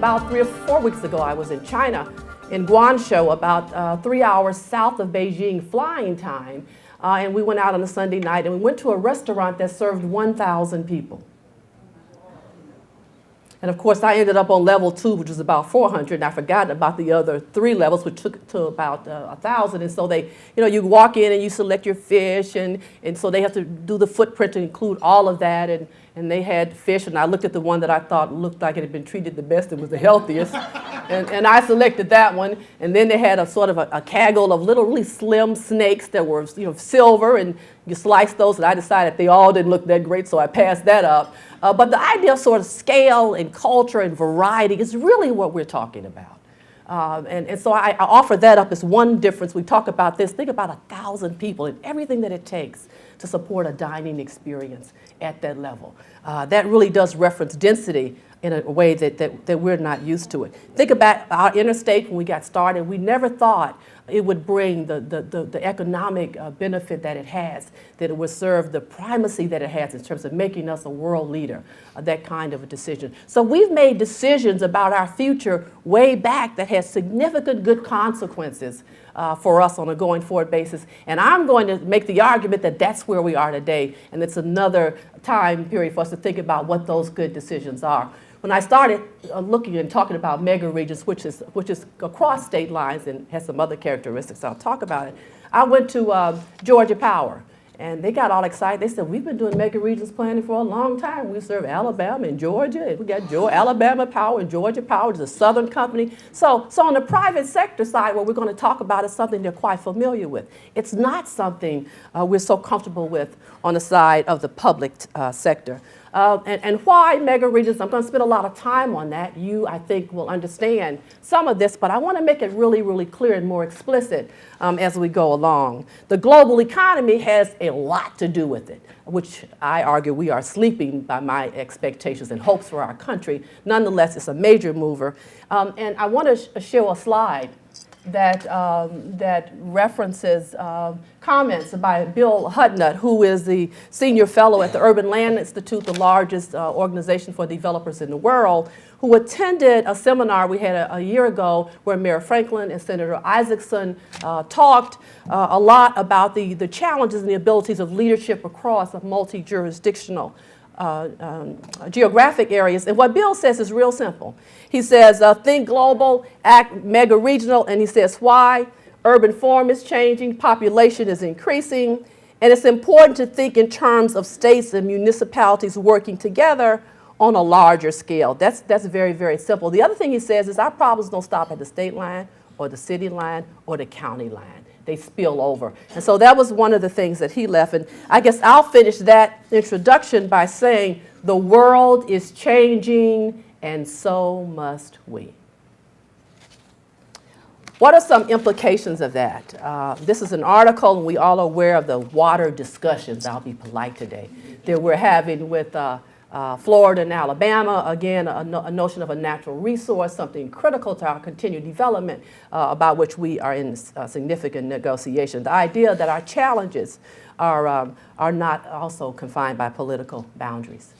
about 3 or 4 weeks ago, I was in China, in Guangzhou, about 3 hours south of Beijing flying time. And we went out on a Sunday night and we went to a restaurant that served 1,000 people. And of course, I ended up on level 2, which was about 400, and I forgot about the other 3 levels, which took to about 1,000. And so they, you walk in and you select your fish, and so they have to do the footprint to include all of that. And they had fish, and I looked at the one that I thought looked like it had been treated the best and was the healthiest. and I selected that one. And then they had a sort of a gaggle of little, really slim snakes that were, silver, and you slice those, and I decided they all didn't look that great, so I passed that up. But the idea of sort of scale and culture and variety is really what we're talking about. And so I offer that up as one difference. We talk about this. Think about 1,000 people and everything that it takes to support a dining experience at that level. That really does reference density in a way that we're not used to it. Think about our interstate when we got started. We never thought it would bring the economic benefit that it has, that it would serve the primacy that it has in terms of making us a world leader, that kind of a decision. So we've made decisions about our future way back that has significant good consequences for us on a going forward basis. And I'm going to make the argument that that's where we are today, and it's another time period for us to think about what those good decisions are. When I started looking and talking about mega regions, which is across state lines and has some other characteristics, I'll talk about it, I went to Georgia Power, and they got all excited. They said, we've been doing mega regions planning for a long time. We serve Alabama and Georgia, and we got Alabama Power and Georgia Power, which is a southern company. So on the private sector side, what we're going to talk about is something they're quite familiar with. It's not something we're so comfortable with on the side of the public sector. And why mega regions? I'm going to spend a lot of time on that. You, I think, will understand some of this, but I want to make it really, really clear and more explicit as we go along. The global economy has a lot to do with it, which I argue we are sleeping by my expectations and hopes for our country. Nonetheless, it's a major mover. And I want to show a slide that references comments by Bill Hudnut, who is the senior fellow at the Urban Land Institute, the largest organization for developers in the world, who attended a seminar we had a year ago where Mayor Franklin and Senator Isaacson talked a lot about the challenges and the abilities of leadership across a multi-jurisdictional geographic areas. And what Bill says is real simple. He says, think global, act mega regional, and he says why? Urban form is changing, population is increasing, and it's important to think in terms of states and municipalities working together on a larger scale. That's very, very simple. The other thing he says is our problems don't stop at the state line or the city line or the county line. They spill over. And so that was one of the things that he left. And I guess I'll finish that introduction by saying the world is changing, and so must we. What are some implications of that? This is an article, and we all are aware of the water discussions, I'll be polite today, that we're having with Florida and Alabama. Again, a notion of a natural resource, something critical to our continued development, about which we are in significant negotiation. The idea that our challenges are not also confined by political boundaries.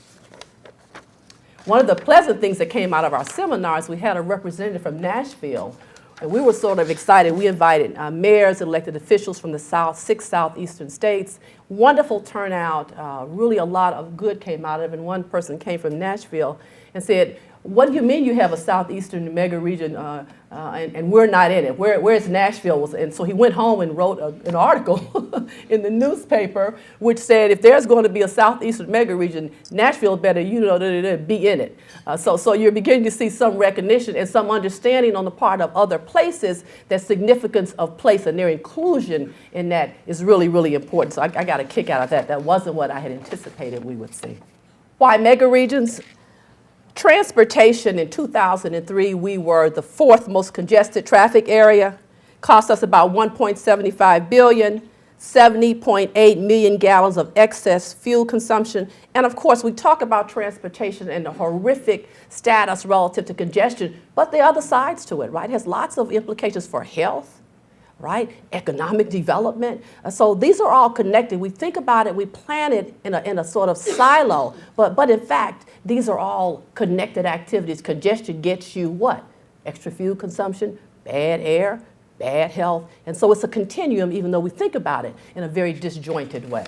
One of the pleasant things that came out of our seminars, we had a representative from Nashville, and we were sort of excited. We invited mayors, elected officials from the 6 southeastern states. Wonderful turnout. Really a lot of good came out of it. And one person came from Nashville and said, what do you mean you have a southeastern mega region and we're not in it? Where's Nashville? And so he went home and wrote an article in the newspaper which said if there's going to be a southeastern mega region, Nashville better be in it. So you're beginning to see some recognition and some understanding on the part of other places that significance of place and their inclusion in that is really, really important. So I got a kick out of that. That wasn't what I had anticipated we would see. Why mega regions? Transportation in 2003, we were the 4th most congested traffic area. Cost us about $1.75 billion, 70.8 million gallons of excess fuel consumption. And of course, we talk about transportation and the horrific status relative to congestion, but there are other sides to it, right? It has lots of implications for health, right? Economic development. So these are all connected. We think about it, we plan it in a sort of silo, but in fact, these are all connected activities. Congestion gets you what? Extra fuel consumption, bad air, bad health. And so it's a continuum, even though we think about it in a very disjointed way.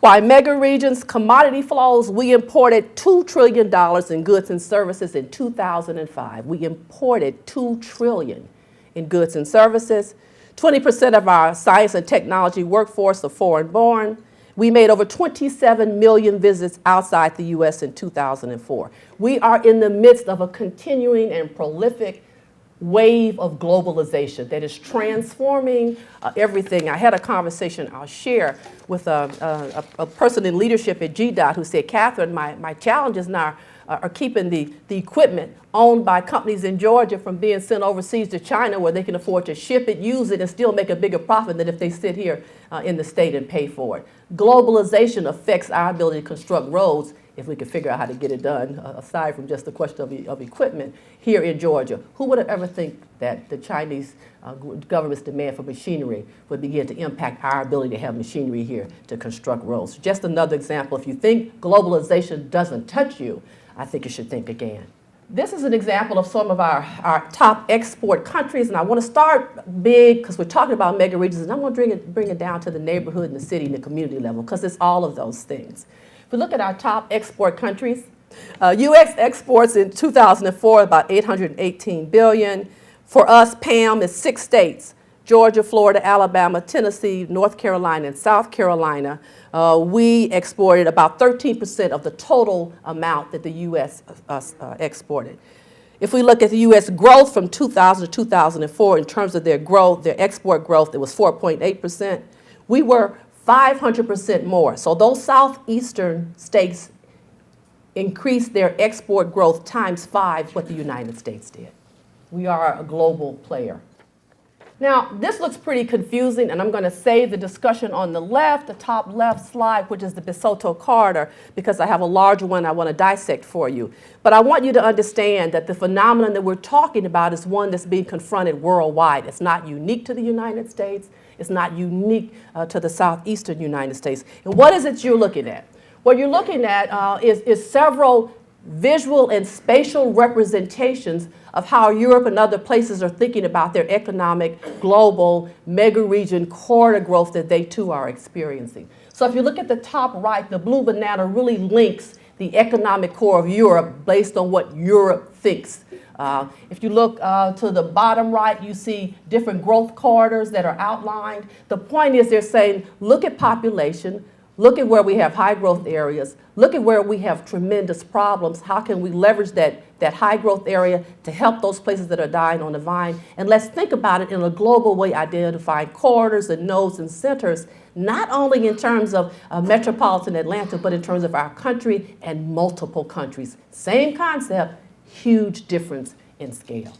Why mega regions, commodity flows, we imported $2 trillion in goods and services in 2005. We imported $2 trillion in goods and services. 20% of our science and technology workforce are foreign born. We made over 27 million visits outside the U.S. in 2004. We are in the midst of a continuing and prolific wave of globalization that is transforming everything. I had a conversation I'll share with a person in leadership at GDOT who said, Catherine, my challenges now are keeping the equipment owned by companies in Georgia from being sent overseas to China where they can afford to ship it, use it, and still make a bigger profit than if they sit here in the state and pay for it. Globalization affects our ability to construct roads if we could figure out how to get it done, aside from just the question of equipment here in Georgia. Who would have ever think that the Chinese government's demand for machinery would begin to impact our ability to have machinery here to construct roads? Just another example. If you think globalization doesn't touch you, I think you should think again. This is an example of some of our top export countries, and I want to start big because we're talking about mega regions, and I'm going to bring it down to the neighborhood and the city and the community level because it's all of those things. If we look at our top export countries, U.S. exports in 2004 about $818 billion. For us, PAM is 6 states: Georgia, Florida, Alabama, Tennessee, North Carolina, and South Carolina. We exported about 13% of the total amount that the U.S. Exported. If we look at the U.S. growth from 2000 to 2004 in terms of their growth, their export growth, it was 4.8%. We were 500% more. So those southeastern states increased their export growth times 5 what the United States did. We are a global player. Now, this looks pretty confusing, and I'm going to save the discussion on the left, the top left slide, which is the Bisoto Corridor, because I have a larger one I want to dissect for you. But I want you to understand that the phenomenon that we're talking about is one that's being confronted worldwide. It's not unique to the United States. It's not unique to the southeastern United States. And what is it you're looking at? What you're looking at is several visual and spatial representations of how Europe and other places are thinking about their economic, global, mega-region corridor growth that they too are experiencing. So if you look at the top right, the blue banana really links the economic core of Europe based on what Europe thinks. If you look to the bottom right, you see different growth corridors that are outlined. The point is they're saying, look at population, look at where we have high growth areas, look at where we have tremendous problems. How can we leverage that high growth area to help those places that are dying on the vine? And let's think about it in a global way, identifying corridors and nodes and centers, not only in terms of metropolitan Atlanta, but in terms of our country and multiple countries. Same concept, huge difference in scale.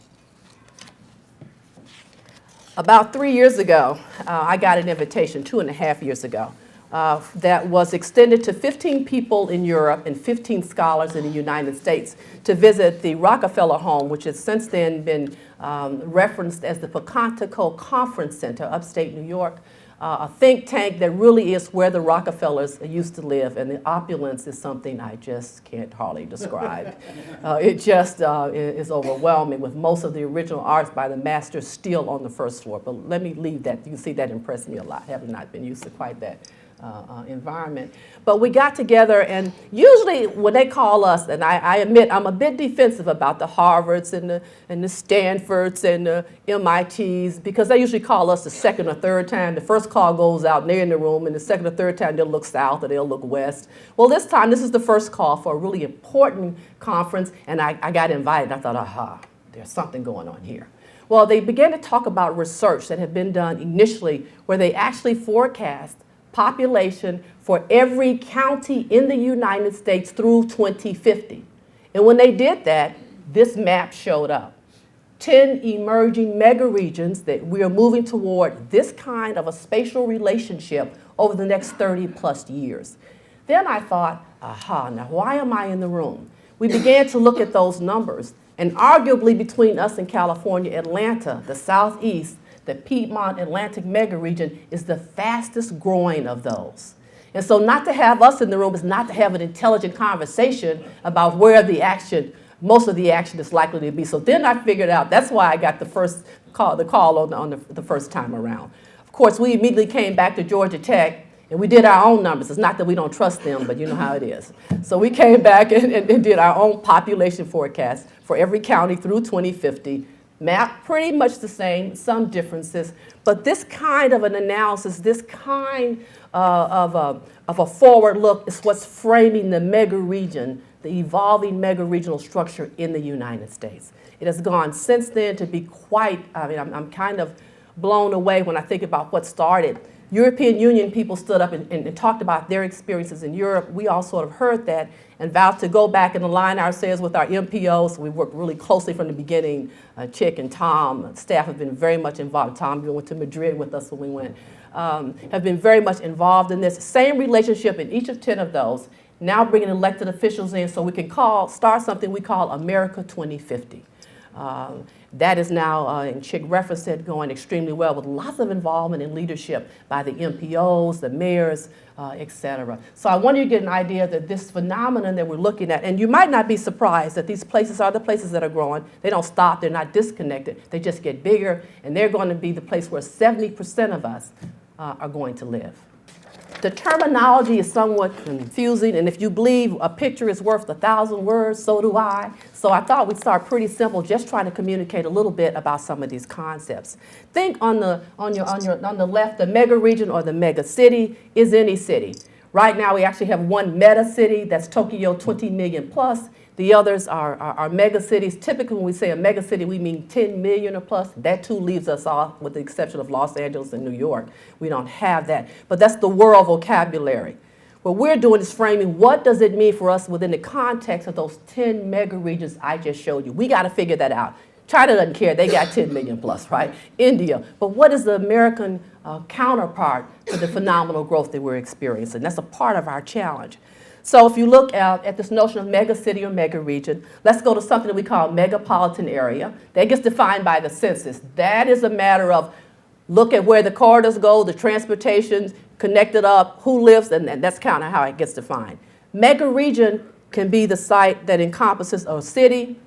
About 3 years ago, I got an invitation, 2.5 years ago, that was extended to 15 people in Europe and 15 scholars in the United States to visit the Rockefeller Home, which has since then been referenced as the Pocantico Conference Center, upstate New York, a think tank that really is where the Rockefellers used to live, and the opulence is something I just can't hardly describe. It just is overwhelming, with most of the original arts by the masters still on the first floor. But let me leave that. You can see that impressed me a lot, having not been used to quite that environment. But we got together, and usually when they call us, and I admit I'm a bit defensive about the Harvards and the Stanfords and the MITs, because they usually call us the second or third time. The first call goes out and they're in the room, and the second or third time they'll look south or they'll look west. Well, this time, this is the first call for a really important conference, and I got invited. I thought, aha, there's something going on here. Well, they began to talk about research that had been done initially where they actually forecast population for every county in the United States through 2050. And when they did that, this map showed up. 10 emerging mega regions that we are moving toward this kind of a spatial relationship over the next 30 plus years. Then I thought, aha, now why am I in the room? We began to look at those numbers, and arguably between us and California, Atlanta, the Southeast, the Piedmont Atlantic mega region is the fastest growing of those. And so not to have us in the room is not to have an intelligent conversation about where the action, most of the action is likely to be. So then I figured out, that's why I got the call on the first time around. Of course, we immediately came back to Georgia Tech and we did our own numbers. It's not that we don't trust them, but you know how it is. So we came back and did our own population forecast for every county through 2050. Map pretty much the same, some differences, but this kind of an analysis, this kind of a forward look is what's framing the mega region, the evolving mega regional structure in the United States. It has gone since then to be quite, I'm kind of blown away when I think about what started. European Union people stood up and talked about their experiences in Europe. We all sort of heard that and vowed to go back and align ourselves with our MPOs. We worked really closely from the beginning. Chick and Tom, staff have been very much involved. Tom even went to Madrid with us when we went. Have been very much involved in this. Same relationship in each of 10 of those. Now bringing elected officials in so we can start something we call America 2050. That is now, and Chick referenced it, going extremely well with lots of involvement and leadership by the MPOs, the mayors, et cetera. So I want you to get an idea that this phenomenon that we're looking at, and you might not be surprised that these places are the places that are growing. They don't stop, they're not disconnected, they just get bigger, and they're going to be the place where 70% of us are going to live. The terminology is somewhat confusing, and if you believe a picture is worth 1,000 words, so do I. So I thought we'd start pretty simple, just trying to communicate a little bit about some of these concepts. Think on the left, the mega region or the mega city is any city. Right now, we actually have one meta city, that's Tokyo, 20 million plus. The others are mega cities. Typically, when we say a mega city, we mean 10 million or plus. That too leaves us off, with the exception of Los Angeles and New York. We don't have that. But that's the world vocabulary. What we're doing is framing what does it mean for us within the context of those 10 mega regions I just showed you. We got to figure that out. China doesn't care. They got 10 million plus, right? India. But what is the American counterpart to the phenomenal growth that we're experiencing? That's a part of our challenge. So if you look at this notion of mega city or mega region, let's go to something that we call megapolitan area. That gets defined by the census. That is a matter of look at where the corridors go, the transportation, connected up, who lives, and that's kind of how it gets defined. Mega region can be the site that encompasses a city,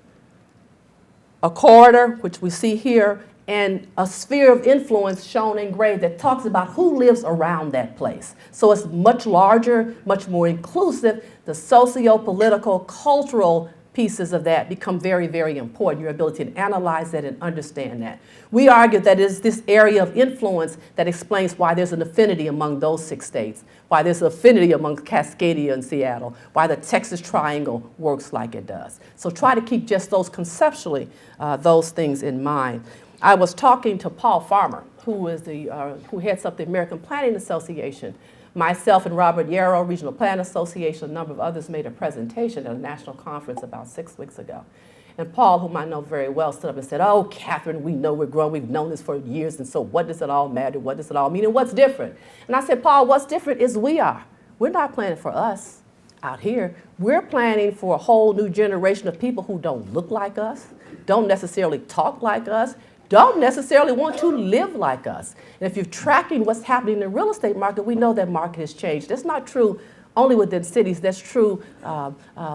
a corridor, which we see here, and a sphere of influence shown in gray that talks about who lives around that place. So it's much larger, much more inclusive. The socio-political, cultural pieces of that become very, very important, your ability to analyze that and understand that. We argue that it's this area of influence that explains why there's an affinity among those 6 states, why there's an affinity among Cascadia and Seattle, why the Texas Triangle works like it does. So try to keep just those conceptually, those things in mind. I was talking to Paul Farmer, who heads up the American Planning Association. Myself and Robert Yarrow, Regional Planning Association, a number of others made a presentation at a national conference about 6 weeks ago. And Paul, whom I know very well, stood up and said, "Oh, Catherine, we know we're growing. We've known this for years, and so what does it all matter? What does it all mean, and what's different?" And I said, "Paul, what's different is we are. We're not planning for us out here. We're planning for a whole new generation of people who don't look like us, don't necessarily talk like us, don't necessarily want to live like us." And if you're tracking what's happening in the real estate market, we know that market has changed. That's not true only within cities. That's true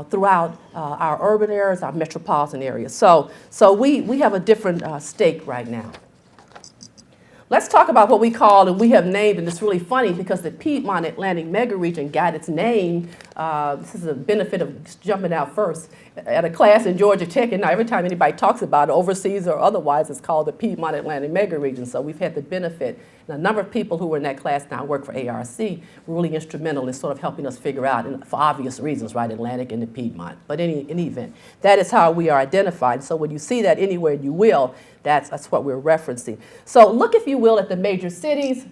throughout our urban areas, our metropolitan areas. So we have a different stake right now. Let's talk about what we call, and we have named, and it's really funny because the Piedmont Atlantic mega region got its name. This is a benefit of jumping out first. At a class in Georgia Tech, and now every time anybody talks about it, overseas or otherwise, it's called the Piedmont Atlantic mega region. So we've had the benefit. And a number of people who were in that class now work for ARC, were really instrumental in sort of helping us figure out, and for obvious reasons, right, Atlantic and the Piedmont. But in any event, that is how we are identified. So when you see that anywhere you will, that's what we're referencing. So look, if you will, at the major cities,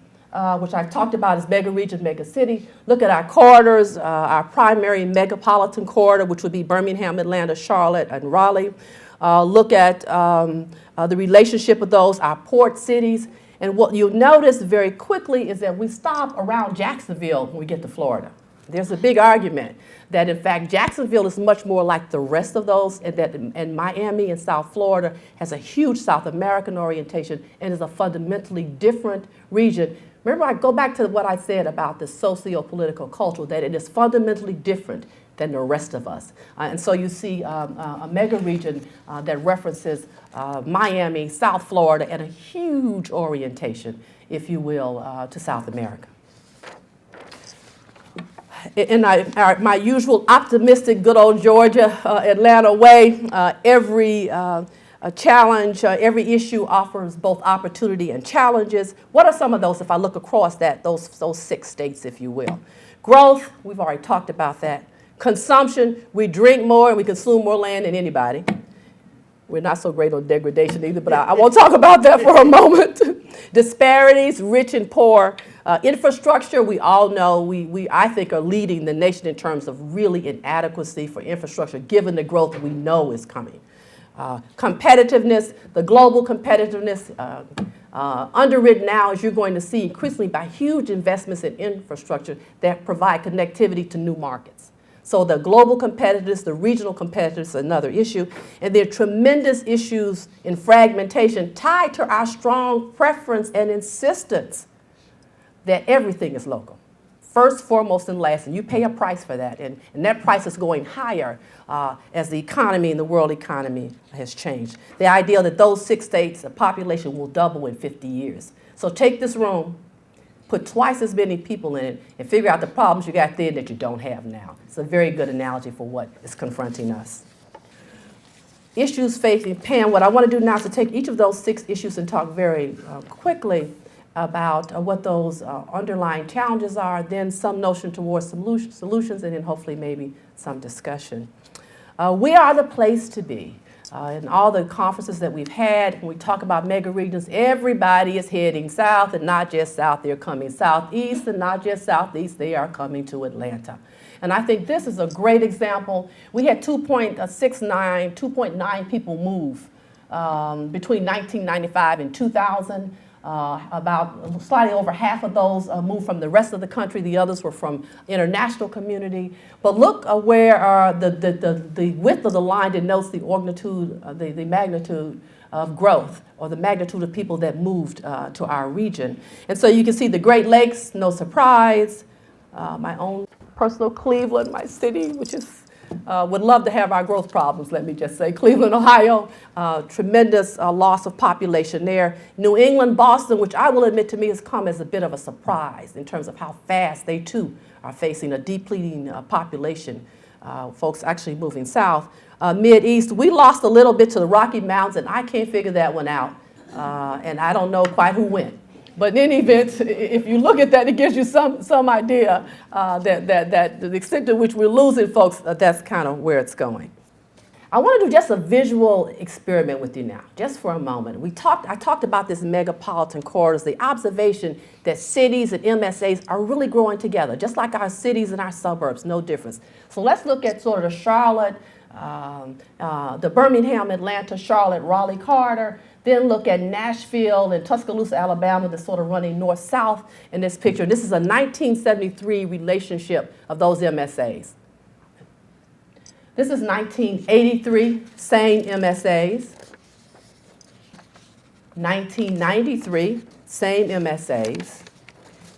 which I've talked about as mega region, mega city. Look at our corridors, our primary megapolitan corridor, which would be Birmingham, Atlanta, Charlotte, and Raleigh. Look at the relationship of those, our port cities. And what you'll notice very quickly is that we stop around Jacksonville when we get to Florida. There's a big argument that, in fact, Jacksonville is much more like the rest of those, and Miami and South Florida has a huge South American orientation and is a fundamentally different region. Remember, I go back to what I said about the socio-political culture, that it is fundamentally different than the rest of us. And so you see a mega region that references Miami, South Florida, and a huge orientation, if you will, to South America. In my usual optimistic, good old Georgia, Atlanta way, every challenge, every issue offers both opportunity and challenges. What are some of those, if I look across that, those 6 states, if you will? Growth, we've already talked about that. Consumption, we drink more and we consume more land than anybody. We're not so great on degradation either, but I won't talk about that for a moment. Disparities, rich and poor. Infrastructure, we all know, we I think are leading the nation in terms of really inadequacy for infrastructure, given the growth we know is coming. Competitiveness, the global competitiveness, underwritten now, as you're going to see, increasingly by huge investments in infrastructure that provide connectivity to new markets. So the global competitiveness, the regional competitiveness is another issue. And there are tremendous issues in fragmentation tied to our strong preference and insistence that everything is local. First, foremost, and last, and you pay a price for that. And that price is going higher as the economy and the world economy has changed. The idea that those 6 states, the population will double in 50 years. So take this room, put twice as many people in it, and figure out the problems you got then that you don't have now. It's a very good analogy for what is confronting us. Issues facing Pam, what I want to do now is to take each of those 6 issues and talk very quickly about what those underlying challenges are, then some notion towards solutions, and then hopefully maybe some discussion. We are the place to be. In all the conferences that we've had, when we talk about mega regions, everybody is heading south, and not just south, they're coming southeast, and not just southeast, they are coming to Atlanta. And I think this is a great example. We had 2.9 people move between 1995 and 2000. About slightly over half of those moved from the rest of the country. The others were from international community. But look where the width of the line denotes the magnitude of growth, or the magnitude of people that moved to our region. And so you can see the Great Lakes, no surprise. My own personal Cleveland, my city, which is would love to have our growth problems, let me just say. Cleveland, Ohio, tremendous loss of population there. New England, Boston, which I will admit to me has come as a bit of a surprise in terms of how fast they too are facing a depleting population, folks actually moving south. Mid-East, we lost a little bit to the Rocky Mountains, and I can't figure that one out, and I don't know quite who went. But in any event, if you look at that, it gives you some idea that the extent to which we're losing folks, that's kind of where it's going. I want to do just a visual experiment with you now, just for a moment. I talked about this megapolitan corridors, the observation that cities and MSAs are really growing together, just like our cities and our suburbs, no difference. So let's look at sort of the Charlotte, the Birmingham, Atlanta, Charlotte, Raleigh corridor. Then look at Nashville and Tuscaloosa, Alabama, that's sort of running north-south in this picture. This is a 1973 relationship of those MSAs. This is 1983, same MSAs. 1993, same MSAs.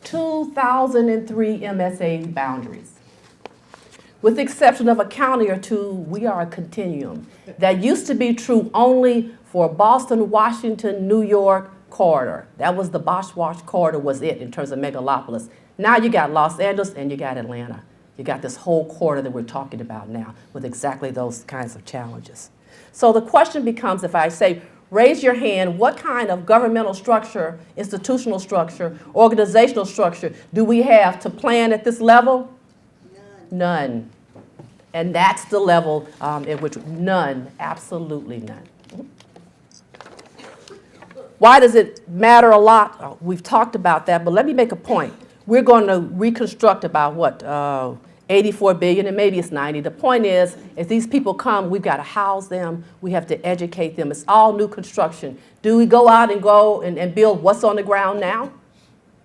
2003 MSA boundaries. With the exception of a county or two, we are a continuum. That used to be true only for Boston, Washington, New York corridor. That was the Bosch-Wash corridor was it in terms of megalopolis. Now you got Los Angeles and you got Atlanta. You got this whole corridor that we're talking about now with exactly those kinds of challenges. So the question becomes, if I say, raise your hand, what kind of governmental structure, institutional structure, organizational structure do we have to plan at this level? None. And that's the level at which none, absolutely none. Why does it matter a lot? Oh, we've talked about that, but let me make a point. We're going to reconstruct about what, 84 billion, and maybe it's 90. The point is, if these people come, we've got to house them, we have to educate them. It's all new construction. Do we go out and build what's on the ground now?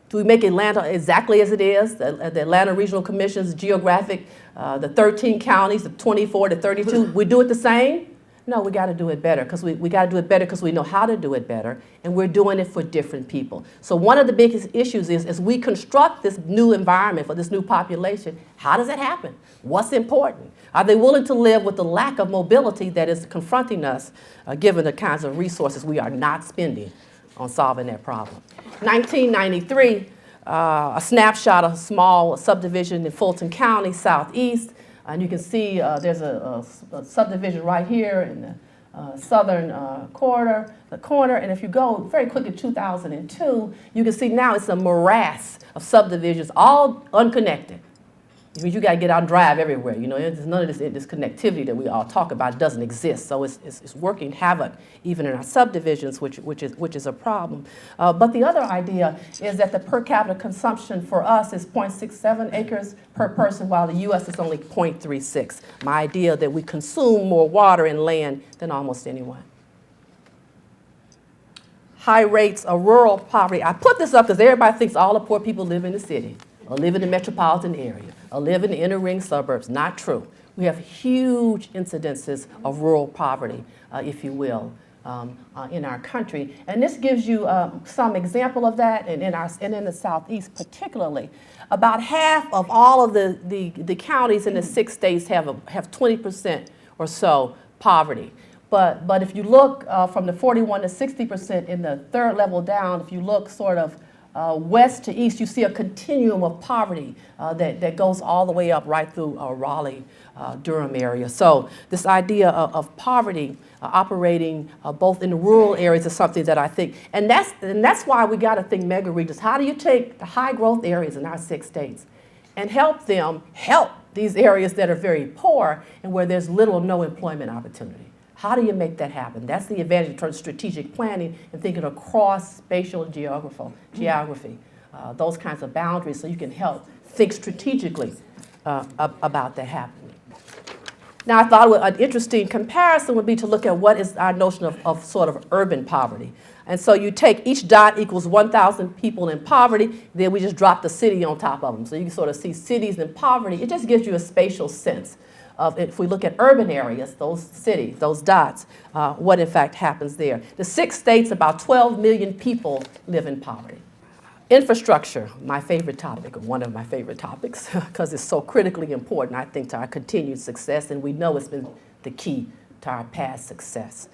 Do we make Atlanta exactly as it is? The Atlanta Regional Commission's geographic, the 13 counties, the 24 to 32, we do it the same? No, we got to do it better because we got to do it better because we know how to do it better, and we're doing it for different people. So one of the biggest issues is as we construct this new environment for this new population, how does it happen? What's important? Are they willing to live with the lack of mobility that is confronting us, given the kinds of resources we are not spending on solving that problem? 1993, a snapshot of a small subdivision in Fulton County, southeast. And you can see there's a subdivision right here in the southern corner. And if you go very quickly to 2002, you can see now it's a morass of subdivisions, all unconnected. I mean, you got to get out and drive everywhere. You know, there's none of this connectivity that we all talk about. It doesn't exist. So it's working havoc even in our subdivisions, which is a problem. But the other idea is that the per capita consumption for us is 0.67 acres per person, while the U.S. is only 0.36. My idea that we consume more water and land than almost anyone. High rates of rural poverty. I put this up because everybody thinks all the poor people live in the city or live in the metropolitan area, or live in the inner ring suburbs. Not true. We have huge incidences of rural poverty, if you will, in our country. And this gives you some example of that, and in the Southeast particularly. About half of all of the counties in the 6 states have 20% or so poverty. But if you look from the 41 to 60% in the third level down, if you look sort of west to east, you see a continuum of poverty that goes all the way up right through Raleigh, Durham area. So this idea of poverty operating both in the rural areas is something that I think, and that's why we got to think mega regions. How do you take the high growth areas in our 6 states and help these areas that are very poor and where there's little or no employment opportunity? How do you make that happen? That's the advantage in terms of strategic planning and thinking across spatial geography, those kinds of boundaries, so you can help think strategically about that happening. Now, I thought an interesting comparison would be to look at what is our notion of sort of urban poverty. And so you take each dot equals 1,000 people in poverty, then we just drop the city on top of them. So you can sort of see cities in poverty. It just gives you a spatial sense of, if we look at urban areas, those cities, those dots, what in fact happens there. The 6 states, about 12 million people live in poverty. Infrastructure, my favorite topic, or one of my favorite topics, because it's so critically important, I think, to our continued success, and we know it's been the key to our past success.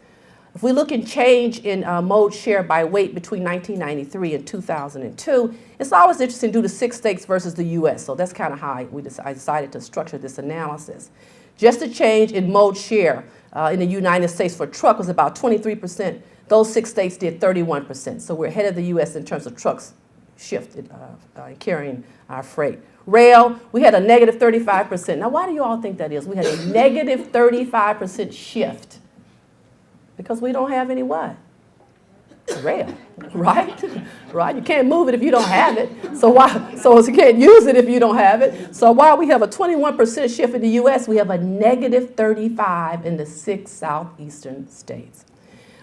If we look at change in mode share by weight between 1993 and 2002, it's always interesting to do the 6 states versus the U.S., so that's kind of how I decided to structure this analysis. Just the change in mode share in the United States for truck was about 23%. Those 6 states did 31%, so we're ahead of the U.S. in terms of trucks shifted carrying our freight. Rail, we had a negative 35%. Now, why do you all think that is? We had a negative 35% shift. Because we don't have any what? Rail, right? Right? You can't move it if you don't have it. So you can't use it if you don't have it. So while we have a 21% shift in the U.S., we have a negative 35 in the 6 southeastern states.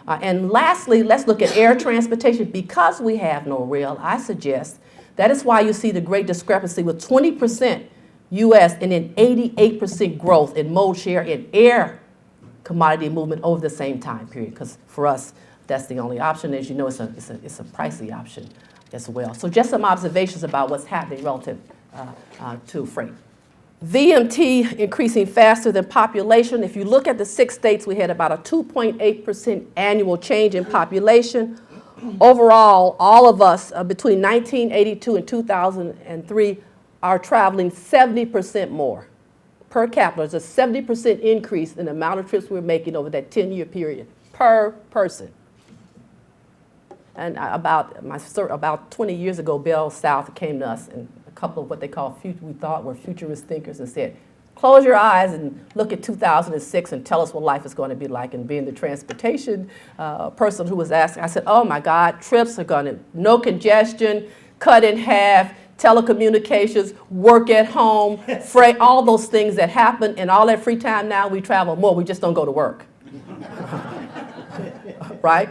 And lastly, let's look at air transportation. Because we have no rail, I suggest that is why you see the great discrepancy with 20% U.S. and then 88% growth in mode share in air commodity movement over the same time period, because for us, that's the only option. As you know, it's a pricey option as well. So just some observations about what's happening relative to freight. VMT increasing faster than population. If you look at the 6 states, we had about a 2.8% annual change in population. Overall, all of us between 1982 and 2003 are traveling 70% more. Per capita, there's a 70% increase in the amount of trips we're making over that 10-year period per person. And about 20 years ago, Bell South came to us and a couple of what they call we thought were futurist thinkers and said, close your eyes and look at 2006 and tell us what life is going to be like. And being the transportation person who was asking, I said, oh my God, trips are going to, no congestion, cut in half, telecommunications, work at home, freight, all those things that happen, and all that free time now, we travel more, we just don't go to work. right?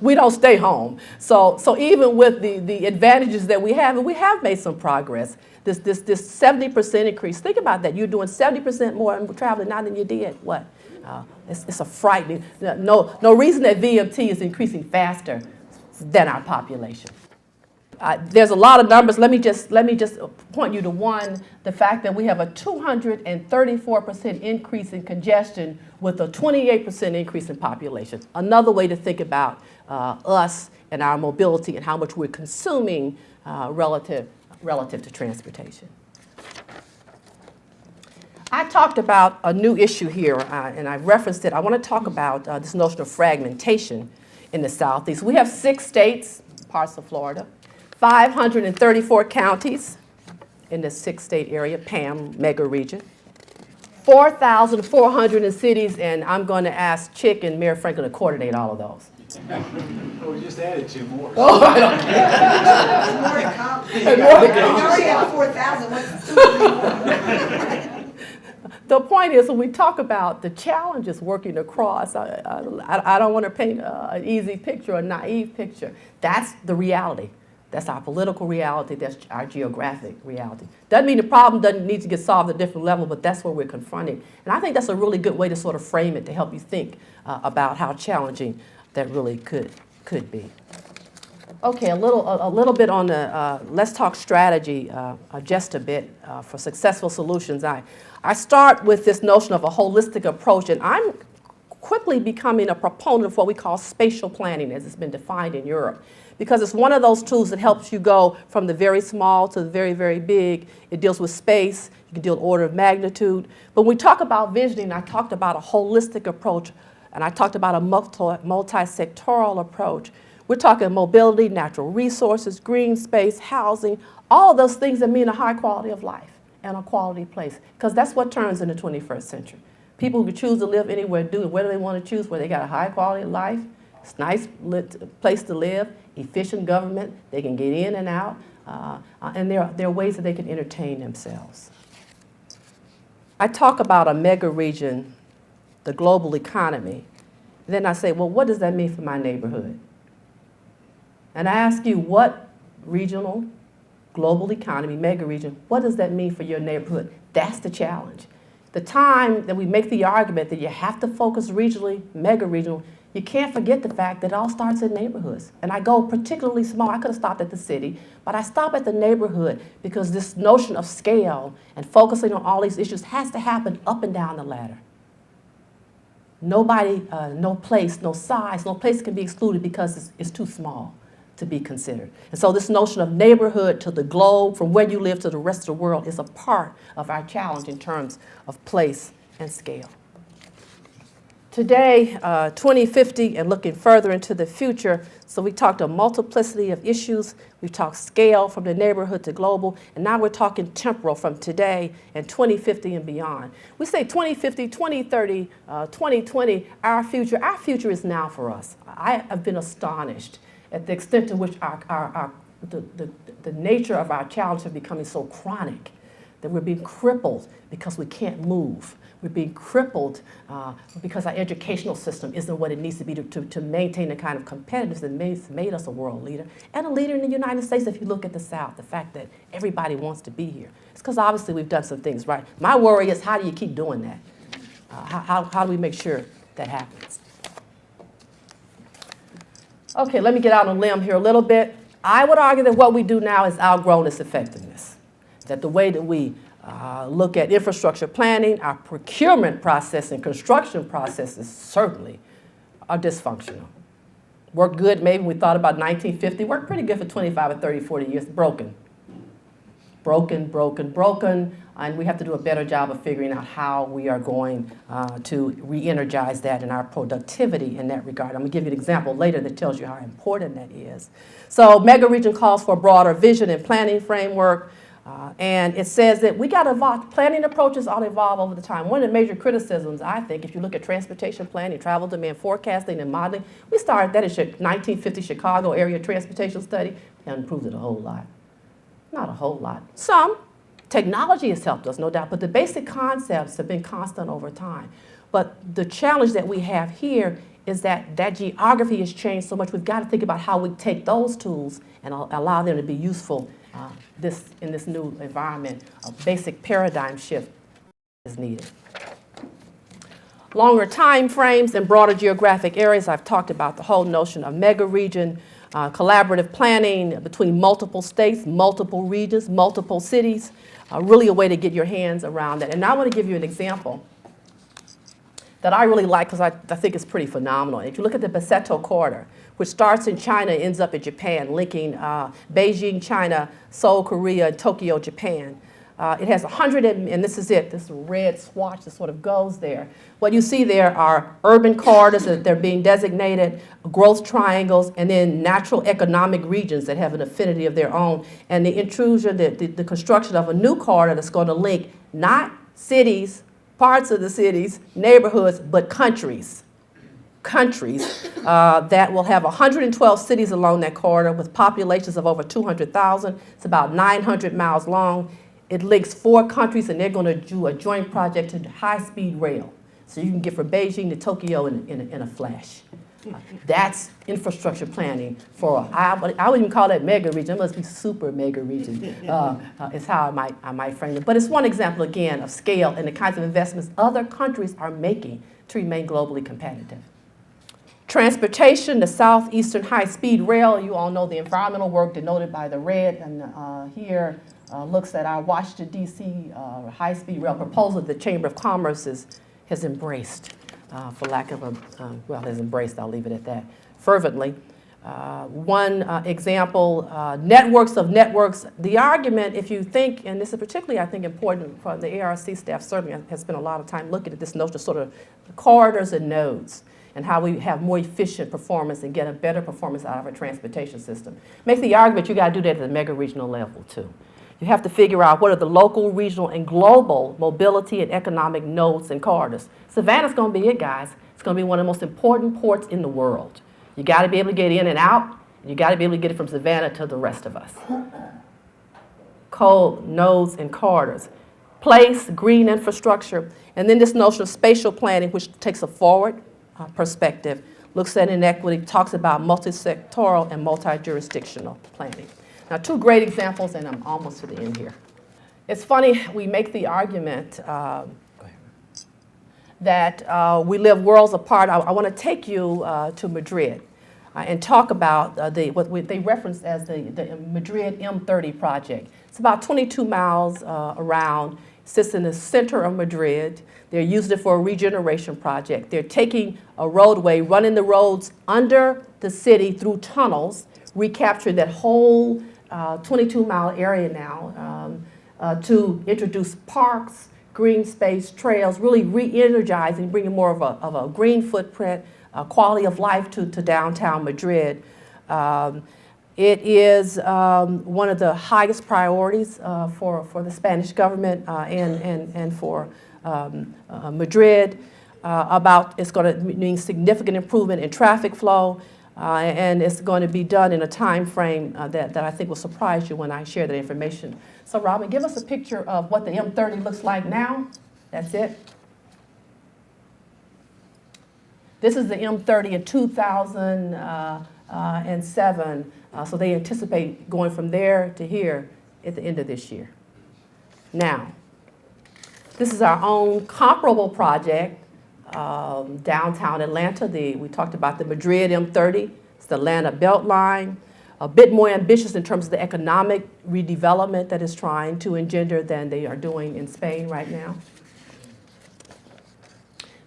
We don't stay home. So even with the advantages that we have, and we have made some progress, this 70% increase, think about that. You're doing 70% more traveling now than you did, what? It's a frightening, no reason that VMT is increasing faster than our population. There's a lot of numbers. Let me just point you to one, the fact that we have a 234% increase in congestion with a 28% increase in population. Another way to think about us and our mobility and how much we're consuming relative to transportation. I talked about a new issue here, and I referenced it. I want to talk about this notion of fragmentation in the Southeast. We have 6 states, parts of Florida, 534 counties in the 6-state area, PAM mega region, 4,400 in cities, and I'm going to ask Chick and Mayor Franklin to coordinate all of those. Well, we just added 2 more. Oh, I don't More to come. And more to come. We already have 4,000. What's 2 or 3 more? The point is, when we talk about the challenges working across, I don't want to paint an easy picture, a naive picture. That's the reality. That's our political reality. That's our geographic reality. Doesn't mean the problem doesn't need to get solved at a different level, but that's what we're confronting. And I think that's a really good way to sort of frame it to help you think about how challenging that really could be. Okay, a little bit on the let's talk strategy, just a bit for successful solutions. I start with this notion of a holistic approach, and I'm quickly becoming a proponent of what we call spatial planning, as it's been defined in Europe, because it's one of those tools that helps you go from the very small to the very, very big. It deals with space. You can deal with order of magnitude. But when we talk about visioning, I talked about a holistic approach, and I talked about a multi-sectoral approach. We're talking mobility, natural resources, green space, housing, all those things that mean a high quality of life and a quality place, because that's what turns in the 21st century. People who can choose to live anywhere do it, whether they want to choose, where they got a high quality of life, it's a nice place to live, efficient government, they can get in and out, and there are ways that they can entertain themselves. I talk about a mega region, the global economy, and then I say, well, what does that mean for my neighborhood? And I ask you, what regional, global economy, mega region, what does that mean for your neighborhood? That's the challenge. The time that we make the argument that you have to focus regionally, mega regional, you can't forget the fact that it all starts in neighborhoods. And I go particularly small. I could have stopped at the city, but I stop at the neighborhood because this notion of scale and focusing on all these issues has to happen up and down the ladder. Nobody, no place, no size, no place can be excluded because it's too small to be considered. And so this notion of neighborhood to the globe, from where you live to the rest of the world, is a part of our challenge in terms of place and scale. Today, 2050, and looking further into the future, so we talked a multiplicity of issues. We've talked scale from the neighborhood to global, and now we're talking temporal from today and 2050 and beyond. We say 2050, 2030, 2020, our future is now for us. I have been astonished at the extent to which the nature of our challenges are becoming so chronic that we're being crippled because we can't move. We're being crippled because our educational system isn't what it needs to be to maintain the kind of competitiveness that made us a world leader and a leader in the United States. If you look at the South, the fact that everybody wants to be here, it's because obviously we've done some things right. My worry is, how do you keep doing that? How do we make sure that happens? Okay, let me get out on a limb here a little bit. I would argue that what we do now has outgrown its effectiveness, that the way that we look at infrastructure planning, our procurement process and construction processes certainly are dysfunctional. Worked good maybe when we thought about 1950, worked pretty good for 25 or 30, 40 years, broken, and we have to do a better job of figuring out how we are going to re-energize that in our productivity in that regard. I'm going to give you an example later that tells you how important that is. So mega region calls for a broader vision and planning framework, and it says that we got to evolve. Planning approaches ought to evolve over the time. One of the major criticisms, I think, if you look at transportation planning, travel demand forecasting and modeling, we started that in 1950 Chicago area transportation study. We haven't improved it a whole lot. Not a whole lot. Some. Technology has helped us, no doubt, but the basic concepts have been constant over time. But the challenge that we have here is that that geography has changed so much. We've got to think about how we take those tools and allow them to be useful in this new environment. A basic paradigm shift is needed. Longer time frames and broader geographic areas. I've talked about the whole notion of mega region, collaborative planning between multiple states, multiple regions, multiple cities. Really a way to get your hands around that. And I want to give you an example that I really like because I think it's pretty phenomenal. If you look at the Busseto Corridor, which starts in China, ends up in Japan, linking Beijing, China, Seoul, Korea, and Tokyo, Japan. It has 100, and this is it, this red swatch that sort of goes there. What you see there are urban corridors that they're being designated, growth triangles, and then natural economic regions that have an affinity of their own. And the intrusion, the construction of a new corridor that's going to link not cities, parts of the cities, neighborhoods, but countries. Countries that will have 112 cities along that corridor with populations of over 200,000. It's about 900 miles long. It links 4 countries, and they're going to do a joint project to high-speed rail. So you can get from Beijing to Tokyo in a flash. That's infrastructure planning for, I wouldn't even call that mega region. It must be super mega region is how I might frame it. But it's one example, again, of scale and the kinds of investments other countries are making to remain globally competitive. Transportation, the Southeastern High-Speed Rail, you all know the environmental work denoted by the red, and here looks at our Washington, D.C. High-Speed Rail proposal that the Chamber of Commerce has embraced, for lack of has embraced, I'll leave it at that, fervently. One example, networks of networks. The argument, if you think, and this is particularly, I think, important for the ARC staff, certainly has spent a lot of time looking at this notion of sort of corridors and nodes, and how we have more efficient performance and get a better performance out of our transportation system. Makes the argument you got to do that at the mega-regional level, too. You have to figure out what are the local, regional, and global mobility and economic nodes and corridors. Savannah's going to be it, guys. It's going to be one of the most important ports in the world. You got to be able to get in and out. And you got to be able to get it from Savannah to the rest of us. Coal, nodes, and corridors. Place, green infrastructure, and then this notion of spatial planning, which takes a forward perspective, looks at inequity, talks about multi-sectoral and multi-jurisdictional planning. Now, 2 great examples, and I'm almost to the end here. It's funny, we make the argument that we live worlds apart. I want to take you to Madrid and talk about what they reference as the Madrid M30 project. It's about 22 miles around, sits in the center of Madrid. They're using it for a regeneration project. They're taking a roadway, running the roads under the city through tunnels, recapturing that whole 22-mile area now to introduce parks, green space, trails, really re-energizing, bringing more of a green footprint, quality of life to downtown Madrid. It is one of the highest priorities for the Spanish government and for Madrid. It's going to mean significant improvement in traffic flow, and it's going to be done in a time frame that I think will surprise you when I share that information. So Robin, give us a picture of what the M30 looks like now. That's it. This is the M30 in 2007. So they anticipate going from there to here at the end of this year. Now, this is our own comparable project, downtown Atlanta. We talked about the Madrid M30. It's the Atlanta Beltline. A bit more ambitious in terms of the economic redevelopment that is trying to engender than they are doing in Spain right now.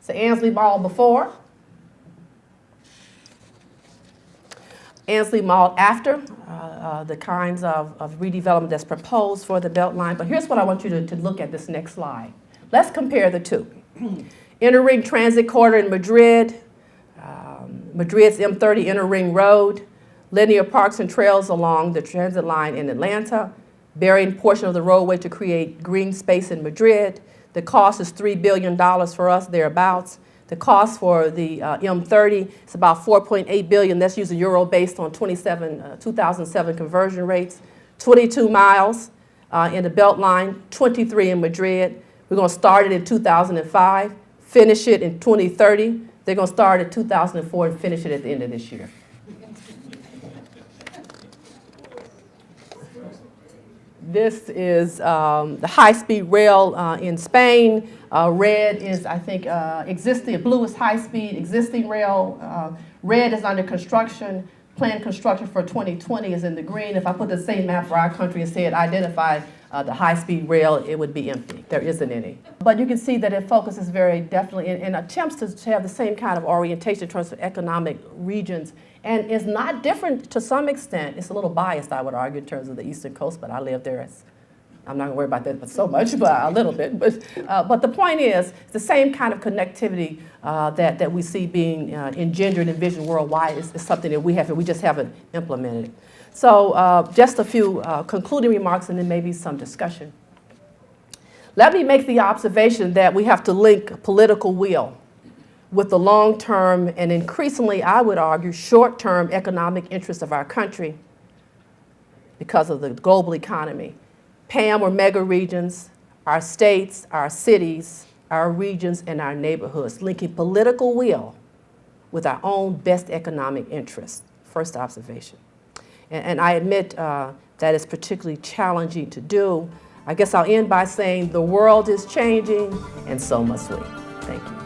So Ansley Mall before. Ansley Mall after, the kinds of redevelopment that's proposed for the Beltline. But here's what I want you to look at this next slide. Let's compare the two. Inner Ring Transit Corridor in Madrid, Madrid's M30 Inner Ring Road, linear parks and trails along the transit line in Atlanta, burying portion of the roadway to create green space in Madrid. The cost is $3 billion for us, thereabouts. The cost for the M30 is about $4.8 billion. That's using euro based on 2007 conversion rates. 22 miles in the Beltline, 23 in Madrid. We're going to start it in 2005, finish it in 2030. They're going to start at 2004 and finish it at the end of this year. This is the high-speed rail in Spain. Red is, I think, existing. Blue is high-speed existing rail. Red is under construction. Planned construction for 2020 is in the green. If I put the same map for our country and said identify the high-speed rail, it would be empty. There isn't any. But you can see that it focuses very definitely in attempts to have the same kind of orientation in terms of economic regions, and is not different to some extent. It's a little biased, I would argue, in terms of the Eastern Coast, but I live there. I'm not going to worry about that but so much, but a little bit. But the point is, it's the same kind of connectivity that we see being engendered and envisioned worldwide is something that we have, and we just haven't implemented it. So just a few concluding remarks and then maybe some discussion. Let me make the observation that we have to link political will with the long-term and increasingly, I would argue, short-term economic interests of our country because of the global economy. PAM or mega regions, our states, our cities, our regions, and our neighborhoods, linking political will with our own best economic interests. First observation. And I admit that it's particularly challenging to do. I guess I'll end by saying the world is changing, and so must we. Thank you.